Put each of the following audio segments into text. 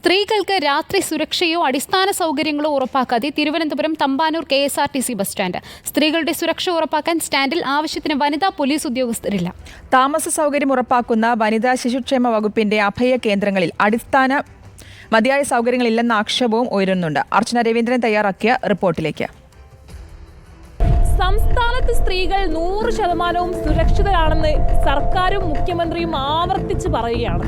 സ്ത്രീകൾക്ക് രാത്രി സുരക്ഷയോ അടിസ്ഥാന സൗകര്യങ്ങളോ ഉറപ്പാക്കാതെ Thiruvananthapuram Thampanoor KSRTC bus stand. സ്ത്രീകളുടെ സുരക്ഷ ഉറപ്പാക്കാൻ സ്റ്റാൻഡിൽ ആവശ്യത്തിന് വനിതാ പോലീസ് ഉദ്യോഗസ്ഥരില്ല. താമസ സൗകര്യം ഉറപ്പാക്കുന്ന വനിതാ ശിശുക്ഷേമ വകുപ്പിന്റെ അഭയ കേന്ദ്രങ്ങളിൽ അടിസ്ഥാന മതിയായ സൗകര്യങ്ങളില്ലെന്ന ആക്ഷേപവും ഉയരുന്നുണ്ട്. അർച്ചന രവീന്ദ്രൻ തയ്യാറാക്കിയ റിപ്പോർട്ടിലേക്ക്. സംസ്ഥാനത്ത് സ്ത്രീകൾ 100% സുരക്ഷിതരാണെന്ന് സർക്കാരും മുഖ്യമന്ത്രിയും ആവർത്തിച്ച് പറയുകയാണ്.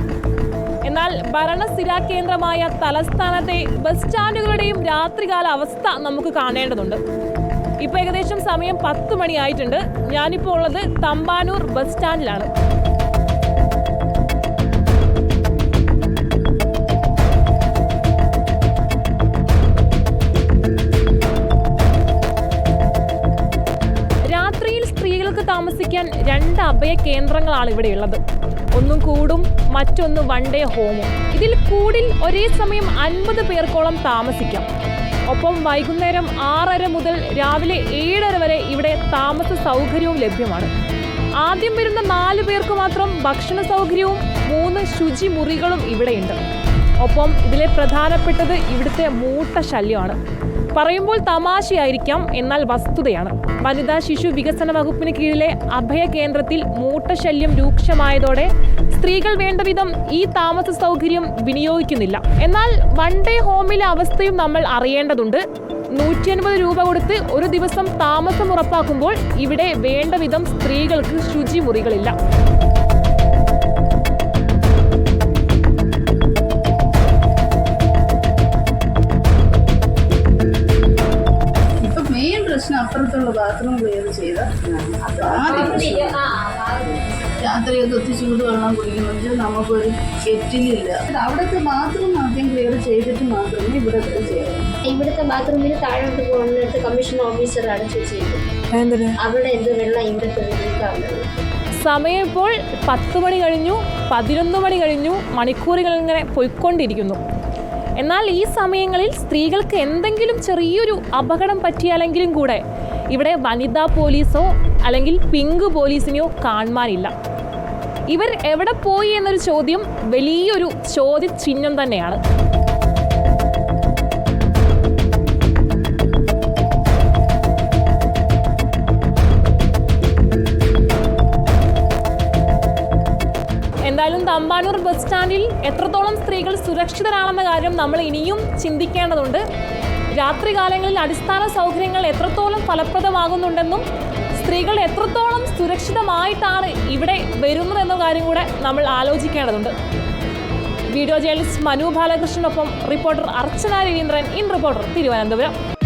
എന്നാൽ ഭരണസ്ഥിരാ കേന്ദ്രമായ തലസ്ഥാനത്തെ ബസ് സ്റ്റാൻഡുകളുടെയും രാത്രികാല അവസ്ഥ നമുക്ക് കാണേണ്ടതുണ്ട്. ഇപ്പോൾ ഏകദേശം സമയം 10 മണിയായിട്ടുണ്ട്. ഞാനിപ്പോൾ ഉള്ളത് തമ്പാനൂർ ബസ് സ്റ്റാൻഡിലാണ്. രാത്രിയിൽ സ്ത്രീകൾക്ക് താമസിക്കാൻ 2 അഭയ കേന്ദ്രങ്ങളാണ് ഇവിടെയുള്ളത്. ഒന്നും കൂടും, മറ്റൊന്ന് വൺ ഡേ ഹോമും. ഇതിൽ കൂടിൽ ഒരേ സമയം 50 പേർക്കോളം താമസിക്കാം. ഒപ്പം വൈകുന്നേരം 6:30 മുതൽ രാവിലെ 7:30 വരെ ഇവിടെ താമസ സൗകര്യവും ലഭ്യമാണ്. ആദ്യം വരുന്ന 4 പേർക്ക് മാത്രം ഭക്ഷണ സൗകര്യവും 3 ശുചിമുറികളും ഇവിടെയുണ്ട്. ഒപ്പം ഇതിലെ പ്രധാനപ്പെട്ടത് ഇവിടുത്തെ മൂട്ട ശല്യമാണ്. പറയുമ്പോൾ തമാശയായിരിക്കാം, എന്നാൽ വസ്തുതയാണ്. വനിതാ ശിശു വികസന വകുപ്പിന് കീഴിലെ അഭയ കേന്ദ്രത്തിൽ മൂട്ടശല്യം രൂക്ഷമായതോടെ സ്ത്രീകൾ വേണ്ടവിധം ഈ താമസ സൗകര്യം വിനിയോഗിക്കുന്നില്ല. എന്നാൽ വൺ ഡേ ഹോമിലെ അവസ്ഥയും നമ്മൾ അറിയേണ്ടതുണ്ട്. 150 രൂപ കൊടുത്ത് ഒരു ദിവസം താമസം ഉറപ്പാക്കുമ്പോൾ ഇവിടെ വേണ്ടവിധം സ്ത്രീകൾക്ക് ശുചിമുറികളില്ല. അപ്പുറത്തുള്ള ബാത്റൂം ക്ലിയർ ചെയ്ത രാത്രിയൊക്കെ ഒത്തിരി ചൂടുവെള്ളം കുടിക്കണമെങ്കിൽ നമുക്കൊരു കെറ്റിലില്ല. അവിടുത്തെ ബാത്റൂം ആദ്യം ക്ലിയർ ചെയ്തിട്ട് മാത്രമേ ഇവിടെ ചെയ്യാവൂ. ഇവിടുത്തെ ബാത്റൂമിൽ താഴോട്ട് പോകുന്നിട്ട് കമ്മീഷൻ ഓഫീസർ അടച്ചു ചെയ്തു. അവിടെ എന്ത് വെള്ളം ഇവിടുത്തെ സമയം ഇപ്പോൾ 10 മണി കഴിഞ്ഞു, 11 മണി കഴിഞ്ഞു. മണിക്കൂറുകൾ ഇങ്ങനെ പോയിക്കൊണ്ടിരിക്കുന്നു. എന്നാൽ ഈ സമയങ്ങളിൽ സ്ത്രീകൾക്ക് എന്തെങ്കിലും ചെറിയൊരു അപകടം പറ്റിയാലെങ്കിലും കൂടെ ഇവിടെ വനിതാ പോലീസോ അല്ലെങ്കിൽ പിങ്ക് പോലീസിനെയോ കാണുവാനില്ല. ഇവർ എവിടെ പോയി എന്നൊരു ചോദ്യം വലിയൊരു ചോദ്യചിഹ്നം തന്നെയാണ്. എന്തായാലും തമ്പാനൂർ ബസ് സ്റ്റാൻഡിൽ എത്രത്തോളം സ്ത്രീകൾ സുരക്ഷിതരാണെന്ന കാര്യം നമ്മൾ ഇനിയും ചിന്തിക്കേണ്ടതുണ്ട്. രാത്രികാലങ്ങളിൽ അടിസ്ഥാന സൗകര്യങ്ങൾ എത്രത്തോളം ഫലപ്രദമാകുന്നുണ്ടെന്നും സ്ത്രീകൾ എത്രത്തോളം സുരക്ഷിതമായിട്ടാണ് ഇവിടെ വരുന്നതെന്ന കാര്യം കൂടെ നമ്മൾ ആലോചിക്കേണ്ടതുണ്ട്. വീഡിയോ ജേർണലിസ്റ്റ് മനു ബാലകൃഷ്ണനൊപ്പം reporter Archana Raveendran, in reporter, Thiruvananthapuram.